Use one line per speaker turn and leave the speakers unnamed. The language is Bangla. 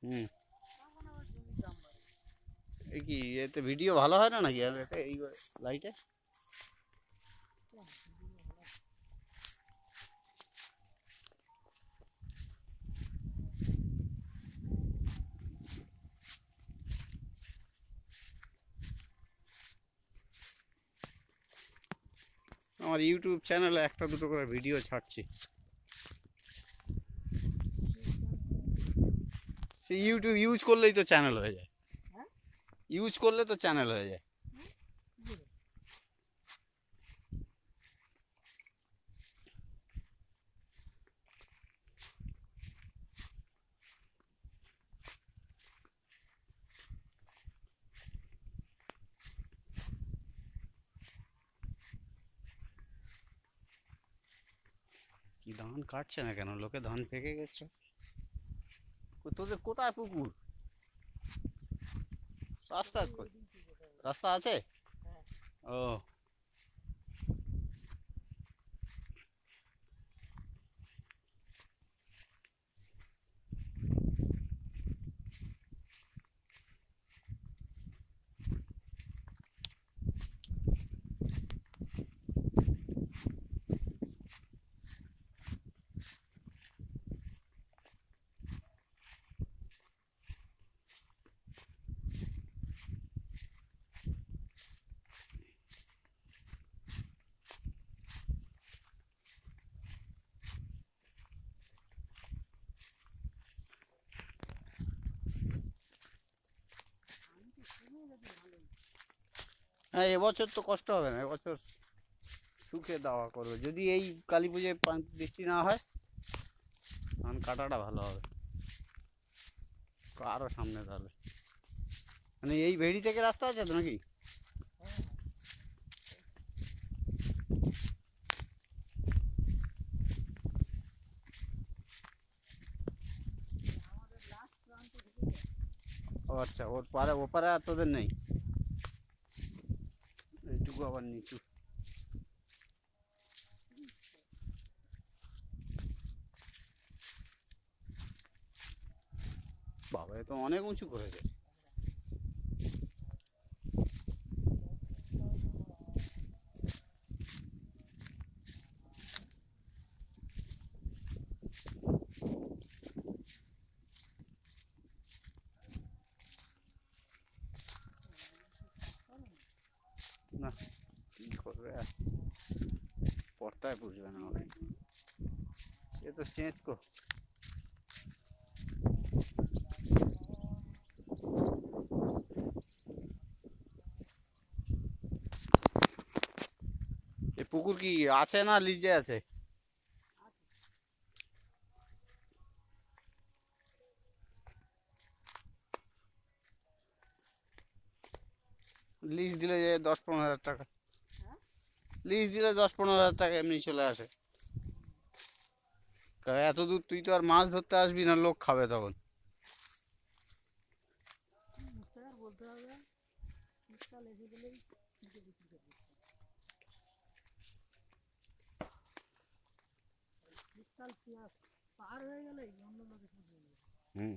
হুম। এই কি এতে ভিডিও ভালো হয় না নাকি এই লাইটে? আমার ইউটিউব চ্যানেলে একটা দুটো করে ভিডিও ছাড়ছি। সে ইউটিউব ইউজ করলেই তো চ্যানেল হয়ে যায়। ইউজ করলে তো চ্যানেল হয়ে যায়। কি ধান কাটছে না কেন? লোকে ধান পেকে গেছে। তোদের কোথায় পুকুর? রাস্তা রাস্তা আছে? ও, হ্যাঁ, এবছর তো কষ্ট হবে না। এবছর শুকে দাওয়া করবে যদি এই কালী পুজোয় বৃষ্টি না হয়। ধান কাটাটা ভালো হবে আরো সামনে তাহলে। মানে এই ভেড়ি থেকে রাস্তা আছে তো নাকি? ও আচ্ছা, ওর পারে ওপারে আর তোদের নেই? এইটুকু আবার নিচু। বাবা, এ তো অনেক উঁচু করেছে। না, কি করবে আর, পর্তায় পুষবে না হবে। এ তো চেঁচকো। এ পুকুর কি আছে না লিজে আছে? লিজ দিলে যে 10-15 হাজার টাকা। লিজ দিলে 10-15 হাজার টাকা এমনি চলে আসে। এত দূর তুই তো আর মাছ ধরতে আসবি না, লোক খাবে তখন। হুম।